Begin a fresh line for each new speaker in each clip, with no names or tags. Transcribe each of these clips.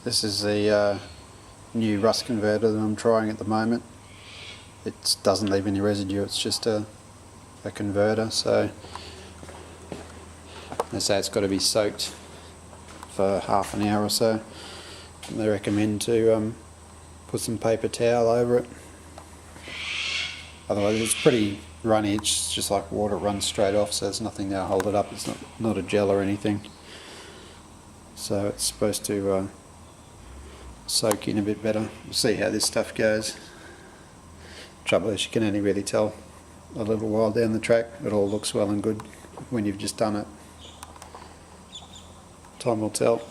This is the new rust converter that I'm trying at the moment. It doesn't leave any residue, it's just a converter, so they say it's got to be soaked for half an hour or so. And they recommend to put some paper towel over it. Otherwise it's pretty runny, it's just like water, runs straight off, so there's nothing there to hold it up. It's not a gel or anything. So it's supposed to soak in a bit better. We'll see how this stuff goes. Trouble is you can only really tell a little while down the track. It all looks well and good when you've just done it. Time will tell.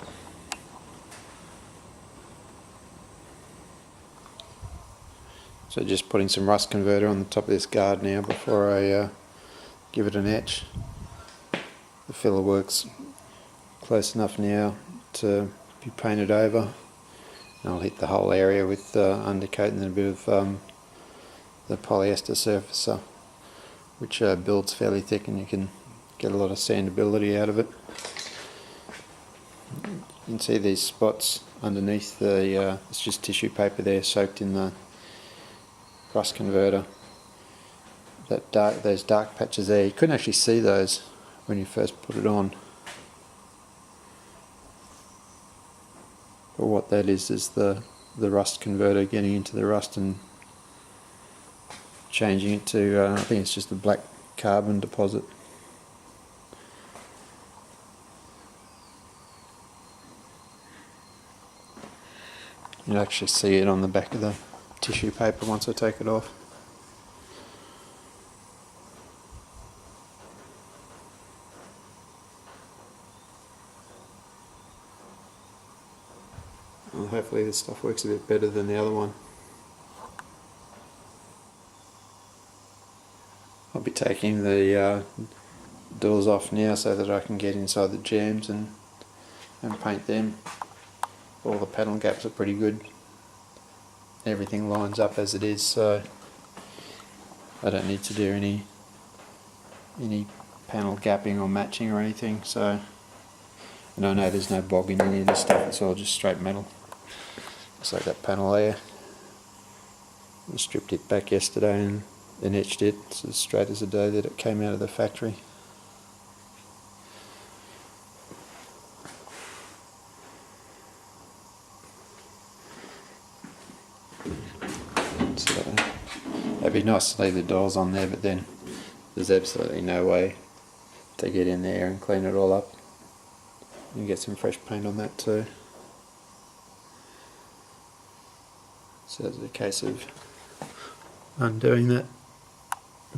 So just putting some rust converter on the top of this guard now before I give it an etch. The filler works close enough now to be painted over. And I'll hit the whole area with undercoat and a bit of the polyester surfacer, which builds fairly thick and you can get a lot of sandability out of it. You can see these spots underneath the, it's just tissue paper there soaked in the rust converter. Those dark patches there, you couldn't actually see those when you first put it on. But what that is the rust converter getting into the rust and changing it to, I think it's just a black carbon deposit. You'll actually see it on the back of the tissue paper once I take it off. Well, hopefully this stuff works a bit better than the other one. I'll be taking the doors off now so that I can get inside the jambs and paint them. All the panel gaps are pretty good. Everything lines up as it is, so I don't need to do any panel gapping or matching or anything. So, and I know there's no bog in any of this stuff, it's all just straight metal. Looks like that panel there. I stripped it back yesterday and etched it. It's as straight as the day that it came out of the factory. So it'd be nice to leave the doors on there, but then there's absolutely no way to get in there and clean it all up. You can get some fresh paint on that too. So it's a case of undoing that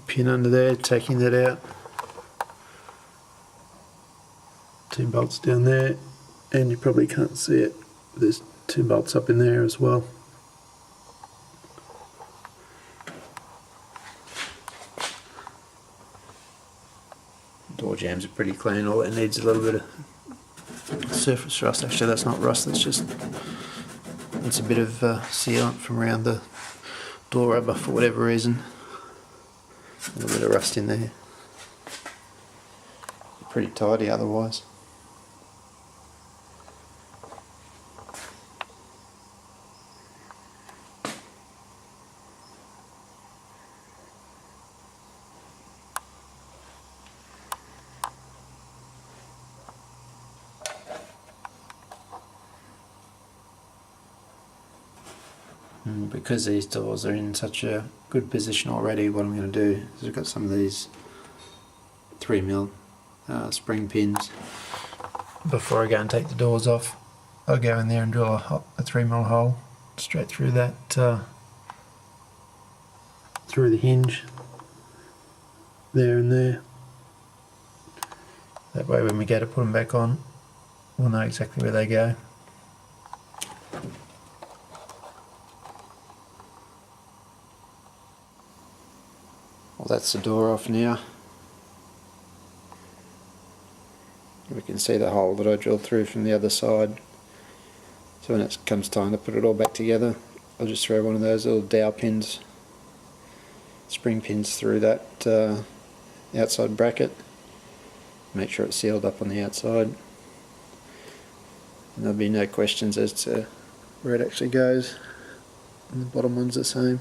pin under there, taking that out. 2 bolts down there, and you probably can't see it. There's 2 bolts up in there as well. Door jambs are pretty clean. All it needs is a little bit of surface rust. Actually, that's not rust. That's just it's a bit of sealant from around the door rubber for whatever reason. A little bit of rust in there. Pretty tidy otherwise. Because these doors are in such a good position already, what I'm going to do is I've got some of these 3mm spring pins. Before I go and take the doors off, I'll go in there and drill a 3mm hole straight through that, through the hinge, there and there. That way when we go to put them back on, we'll know exactly where they go. Well, that's the door off now. We can see the hole that I drilled through from the other side. So when it comes time to put it all back together, I'll just throw one of those little dowel pins, spring pins through that outside bracket. Make sure it's sealed up on the outside. And there'll be no questions as to where it actually goes, and the bottom one's the same.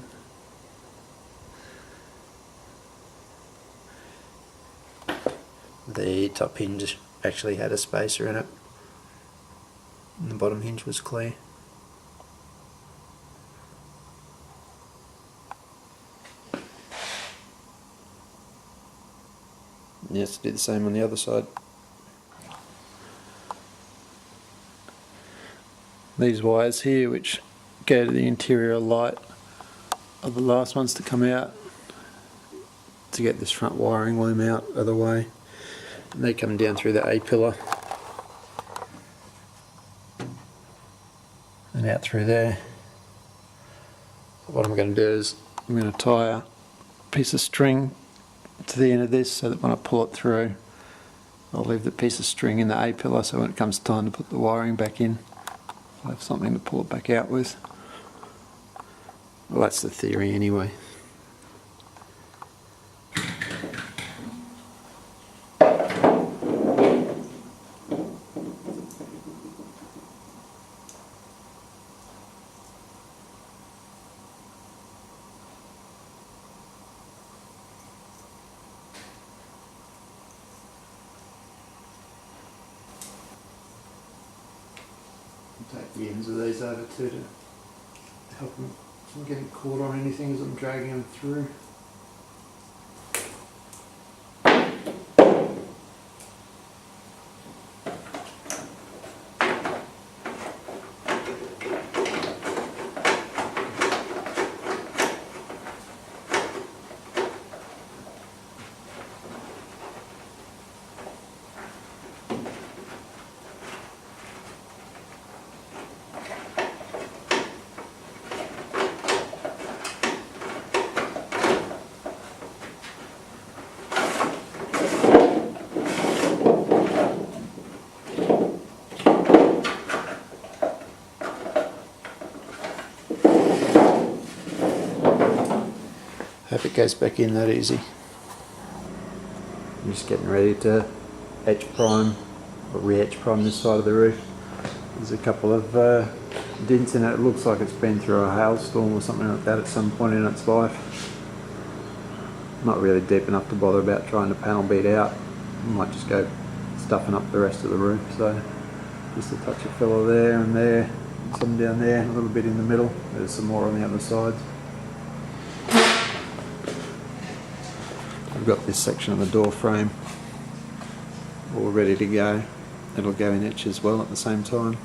The top hinge actually had a spacer in it, and the bottom hinge was clear. And yes, do the same on the other side. These wires here, which go to the interior light, are the last ones to come out to get this front wiring loom out of the way. And they come down through the A pillar and out through there. What I'm going to do is I'm going to tie a piece of string to the end of this so that when I pull it through, I'll leave the piece of string in the A pillar, so when it comes time to put the wiring back in, I'll have something to pull it back out with. Well, that's the theory anyway. Take the ends of these over too to help them from getting caught on anything as I'm dragging them through. Hope it goes back in that easy. I'm just getting ready to etch prime, or re-etch prime this side of the roof. There's a couple of dents in it. It looks like it's been through a hailstorm or something like that at some point in its life. Not really deep enough to bother about trying to panel beat out. I might just go stuffing up the rest of the roof. So just a touch of filler there and there, and some down there, and a little bit in the middle. There's some more on the other sides. I've got this section of the door frame all ready to go. It'll go in etch as well at the same time.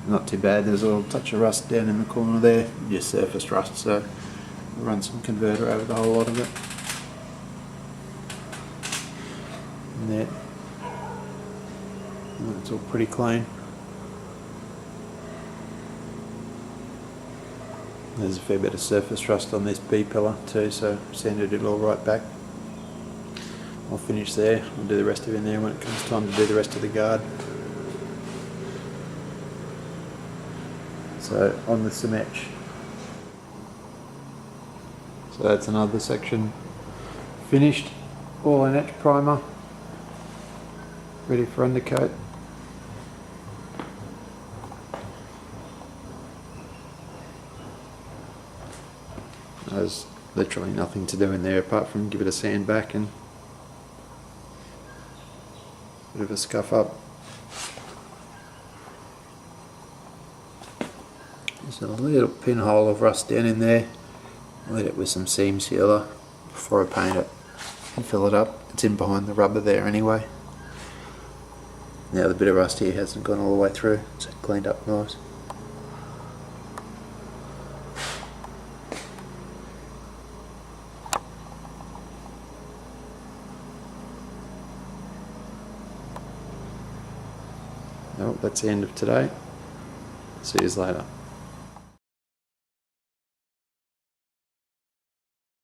Not too bad, there's a little touch of rust down in the corner there, just surface rust, so I'll run some converter over the whole lot of it. And there, and it's all pretty clean. There's a fair bit of surface rust on this B pillar too, so sanded it all right back. I'll finish there, I'll do the rest of it in there when it comes time to do the rest of the guard. So on with some etch. So that's another section finished, all in etch primer, ready for undercoat. There's literally nothing to do in there apart from give it a sand back and a bit of a scuff up. There's a little pinhole of rust down in there. I'll hit it with some seam sealer before I paint it and fill it up. It's in behind the rubber there anyway. Now the bit of rust here hasn't gone all the way through, so it's cleaned up nice. Well, that's the end of today. See you later.